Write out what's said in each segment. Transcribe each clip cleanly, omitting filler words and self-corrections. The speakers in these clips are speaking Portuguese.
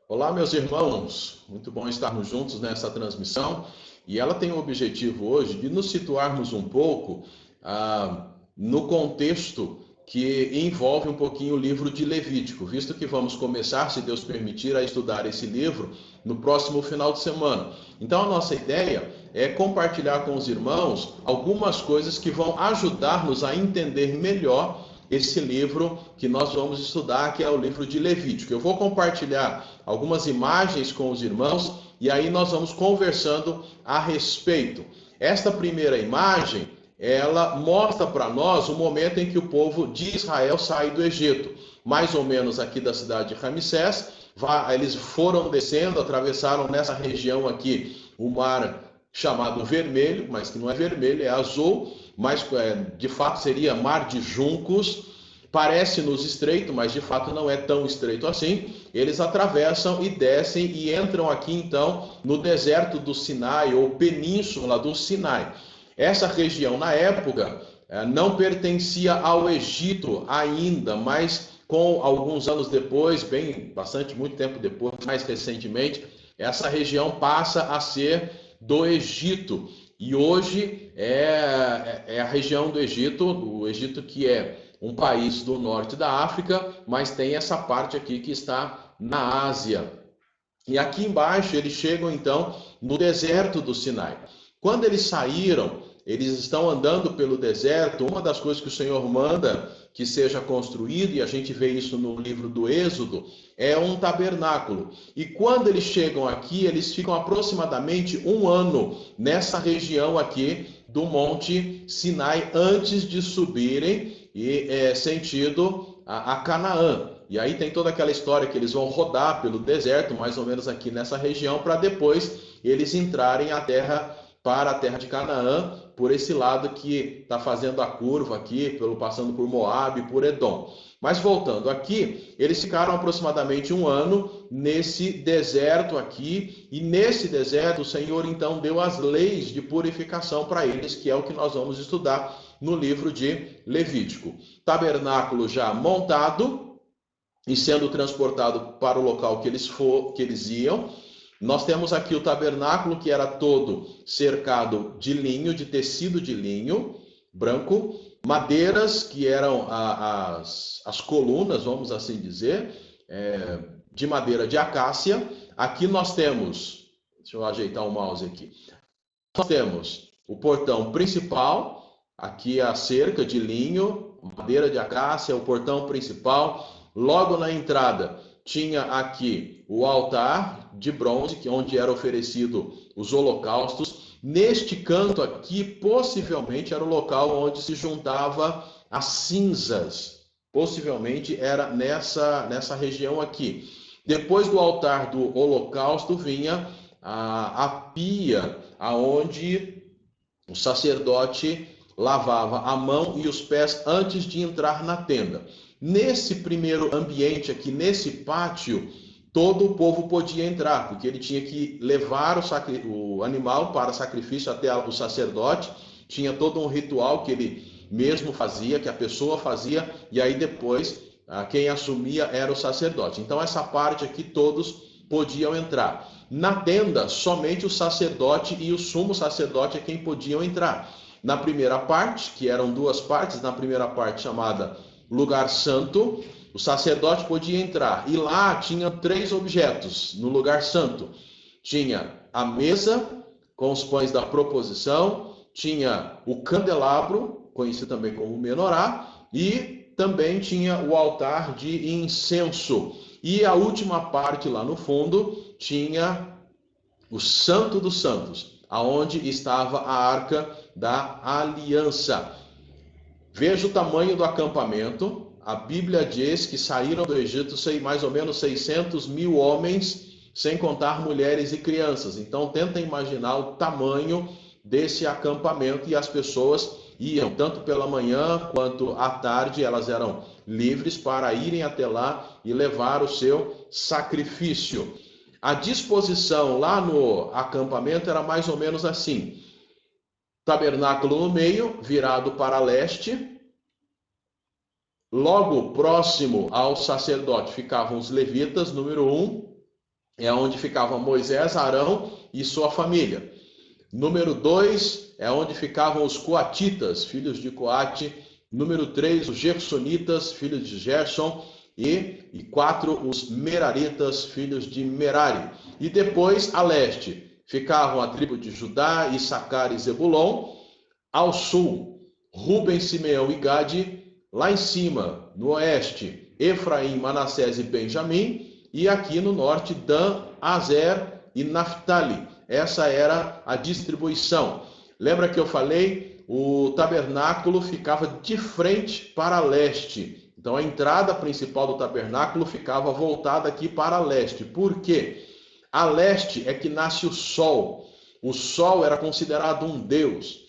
Olá, meus irmãos, muito bom estarmos juntos nessa transmissão e ela tem o objetivo hoje de nos situarmos um pouco no contexto que envolve um pouquinho o livro de Levítico, visto que vamos começar, se Deus permitir, a estudar esse livro no próximo final de semana. Então, a nossa ideia é compartilhar com os irmãos algumas coisas que vão ajudar-nos a entender melhor esse livro que nós vamos estudar, que é o livro de Levítico. Eu vou compartilhar algumas imagens com os irmãos e aí nós vamos conversando a respeito. Esta primeira imagem, ela mostra para nós o momento em que o povo de Israel sai do Egito. Mais ou menos aqui da cidade de Ramsés, eles foram descendo, atravessaram nessa região aqui o mar chamado Vermelho, mas que não é vermelho, é azul, mas de fato seria Mar de Juncos. Parece-nos estreito, mas de fato não é tão estreito assim. Eles atravessam e descem e entram aqui então no deserto do Sinai ou península do Sinai. Essa região na época não pertencia ao Egito ainda, mas com alguns anos depois, muito tempo depois, mais recentemente, essa região passa a ser do Egito. E hoje é a região do Egito, o Egito que é um país do norte da África, mas tem essa parte aqui que está na Ásia. E aqui embaixo eles chegam então no deserto do Sinai. Quando eles saíram, eles estão andando pelo deserto. Uma das coisas que o Senhor manda que seja construído, e a gente vê isso no livro do Êxodo, é um tabernáculo. E quando eles chegam aqui, eles ficam aproximadamente um ano nessa região aqui do Monte Sinai, antes de subirem sentido a Canaã. E aí tem toda aquela história que eles vão rodar pelo deserto, mais ou menos aqui nessa região, para depois eles entrarem para a terra de Canaã, por esse lado que está fazendo a curva aqui, passando por Moabe, por Edom. Mas voltando aqui, eles ficaram aproximadamente um ano nesse deserto aqui, e nesse deserto o Senhor então deu as leis de purificação para eles, que é o que nós vamos estudar no livro de Levítico. Tabernáculo já montado e sendo transportado para o local que eles iam. Nós temos aqui o tabernáculo, que era todo cercado de linho, de tecido de linho branco, madeiras, que eram as colunas, vamos assim dizer, de madeira de acácia. Aqui nós temos, deixa eu ajeitar o mouse aqui, nós temos o portão principal, aqui a cerca de linho, madeira de acácia, o portão principal. Logo na entrada tinha aqui o altar de bronze, onde era oferecido os holocaustos. Neste canto aqui, possivelmente, era o local onde se juntava as cinzas. Possivelmente era nessa região aqui. Depois do altar do holocausto vinha a pia, aonde o sacerdote lavava a mão e os pés antes de entrar na tenda. Nesse primeiro ambiente aqui, nesse pátio, todo o povo podia entrar, porque ele tinha que levar o animal para sacrifício até o sacerdote. Tinha todo um ritual que ele mesmo fazia, que a pessoa fazia, e aí depois quem assumia era o sacerdote. Então essa parte aqui todos podiam entrar. Na tenda, somente o sacerdote e o sumo sacerdote é quem podiam entrar. Na primeira parte, que eram duas partes, na primeira parte chamada lugar santo, o sacerdote podia entrar. E lá tinha 3 objetos no lugar santo. Tinha a mesa com os pães da proposição, tinha o candelabro, conhecido também como menorá, e também tinha o altar de incenso. E a última parte lá no fundo tinha o Santo dos Santos, aonde estava a Arca da Aliança. Veja o tamanho do acampamento. A Bíblia diz que saíram do Egito mais ou menos 600 mil homens, sem contar mulheres e crianças. Então tenta imaginar o tamanho desse acampamento, e as pessoas iam tanto pela manhã quanto à tarde, elas eram livres para irem até lá e levar o seu sacrifício. A disposição lá no acampamento era mais ou menos assim: tabernáculo no meio, virado para leste. Logo próximo ao sacerdote ficavam os levitas, número 1. é onde ficavam Moisés, Arão e sua família. Número 2 é onde ficavam os coatitas, filhos de Coate. Número 3, os gersonitas, filhos de Gerson. E 4, os meraritas, filhos de Merari. E depois, a leste, ficavam a tribo de Judá, Issacar e Zebulon. Ao sul, Ruben, Simeão e Gade. Lá em cima, no oeste, Efraim, Manassés e Benjamim. E aqui no norte, Dan, Azer e Naphtali. Essa era a distribuição. Lembra que eu falei? O tabernáculo ficava de frente para leste. Então a entrada principal do tabernáculo ficava voltada aqui para leste. Por quê? A leste é que nasce o sol. O sol era considerado um deus.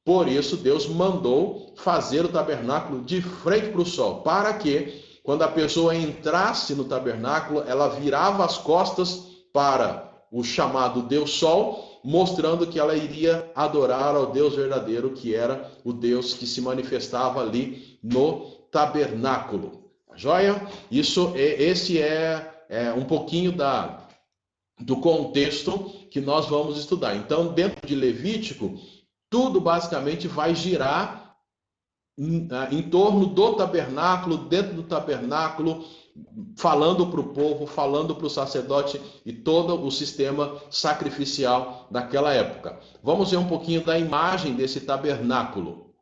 Por isso Deus mandou fazer o tabernáculo de frente para o sol. Para que, quando a pessoa entrasse no tabernáculo, ela virava as costas para o chamado Deus Sol, mostrando que ela iria adorar ao Deus verdadeiro, que era o Deus que se manifestava ali no tabernáculo. Joia? Esse é um pouquinho do contexto que nós vamos estudar. Então, dentro de Levítico, tudo basicamente vai girar em torno do tabernáculo, dentro do tabernáculo, falando para o povo, falando para o sacerdote e todo o sistema sacrificial daquela época. Vamos ver um pouquinho da imagem desse tabernáculo.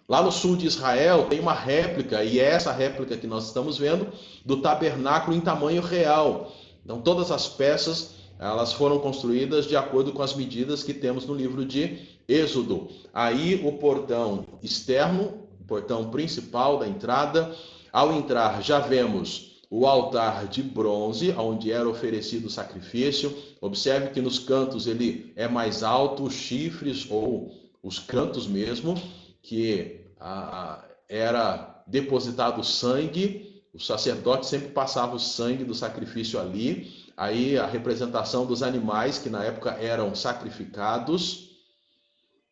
Lá no sul de Israel tem uma réplica, e é essa réplica que nós estamos vendo, do tabernáculo em tamanho real. Então todas as peças, elas foram construídas de acordo com as medidas que temos no livro de Êxodo. Aí o portão externo, o portão principal da entrada. Ao entrar, já vemos o altar de bronze, onde era oferecido o sacrifício. Observe que nos cantos ele é mais alto, os chifres ou os cantos mesmo, que era depositado sangue. O sacerdote sempre passava o sangue do sacrifício ali. Aí a representação dos animais que na época eram sacrificados.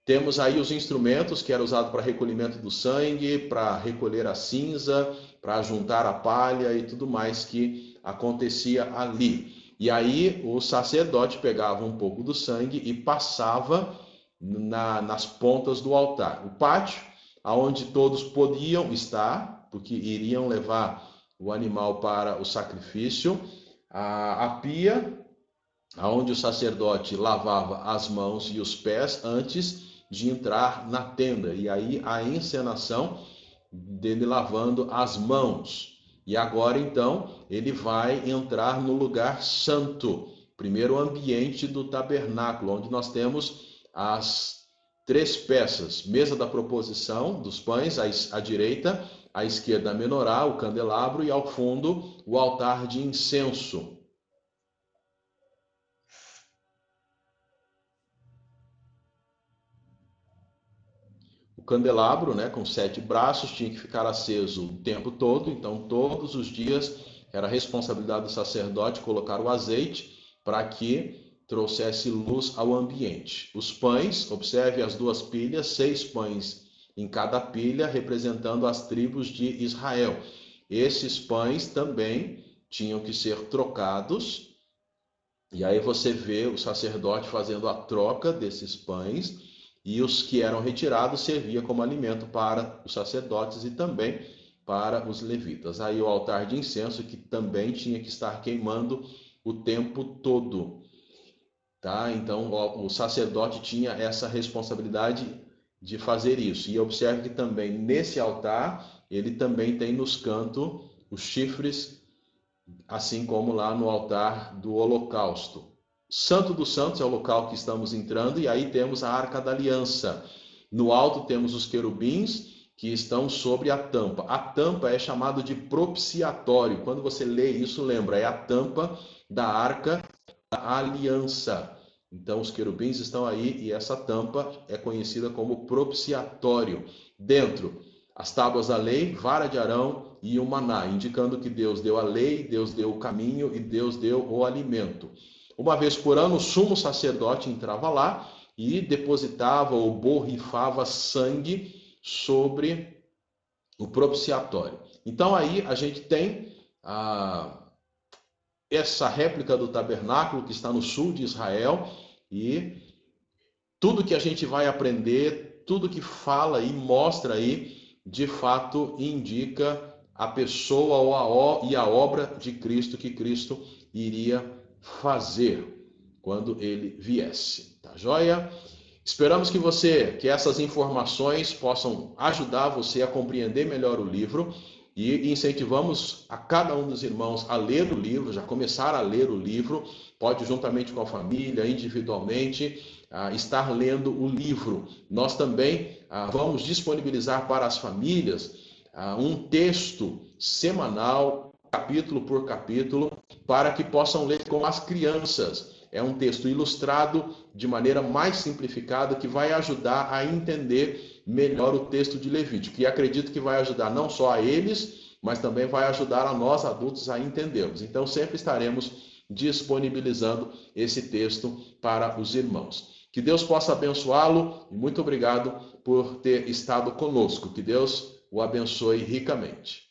Temos aí os instrumentos que eram usados para recolhimento do sangue, para recolher a cinza, para juntar a palha e tudo mais que acontecia ali. E aí o sacerdote pegava um pouco do sangue e passava nas pontas do altar. O pátio, aonde todos podiam estar, porque iriam levar o animal para o sacrifício. A pia, aonde o sacerdote lavava as mãos e os pés antes de entrar na tenda. E aí a encenação dele lavando as mãos. E agora então ele vai entrar no lugar santo, primeiro ambiente do tabernáculo, onde nós temos as 3 peças: mesa da proposição dos pães à direita, à esquerda a menorá, o candelabro, e ao fundo o altar de incenso. O candelabro, né, com 7 braços, tinha que ficar aceso o tempo todo. Então todos os dias era responsabilidade do sacerdote colocar o azeite para que trouxesse luz ao ambiente. Os pães, observe as 2 pilhas, 6 pães em cada pilha, representando as tribos de Israel. Esses pães também tinham que ser trocados. E aí você vê o sacerdote fazendo a troca desses pães, e os que eram retirados servia como alimento para os sacerdotes e também para os levitas. Aí o altar de incenso, que também tinha que estar queimando o tempo todo. Tá? Então o sacerdote tinha essa responsabilidade de fazer isso. E observe que também nesse altar, ele também tem nos cantos os chifres, assim como lá no altar do holocausto. Santo dos Santos é o local que estamos entrando, e aí temos a Arca da Aliança. No alto temos os querubins que estão sobre a tampa. A tampa é chamado de propiciatório. Quando você lê isso, lembra, é a tampa da Arca da Aliança. Então os querubins estão aí e essa tampa é conhecida como propiciatório. Dentro, as tábuas da lei, vara de Arão e o maná, indicando que Deus deu a lei, Deus deu o caminho e Deus deu o alimento. Uma vez por ano, o sumo sacerdote entrava lá e depositava ou borrifava sangue sobre o propiciatório. Então aí a gente tem essa réplica do tabernáculo que está no sul de Israel, e tudo que a gente vai aprender, tudo que fala e mostra aí, de fato indica a pessoa e a obra de Cristo que Cristo iria fazer quando ele viesse. Tá joia? Esperamos que essas informações possam ajudar você a compreender melhor o livro e incentivamos a cada um dos irmãos a ler o livro, já começar a ler o livro, pode juntamente com a família, individualmente, estar lendo o livro. Nós também vamos disponibilizar para as famílias um texto semanal, capítulo por capítulo, para que possam ler com as crianças. É um texto ilustrado de maneira mais simplificada que vai ajudar a entender melhor o texto de Levítico. E acredito que vai ajudar não só a eles, mas também vai ajudar a nós adultos a entendermos. Então sempre estaremos disponibilizando esse texto para os irmãos. Que Deus possa abençoá-lo e muito obrigado por ter estado conosco. Que Deus o abençoe ricamente.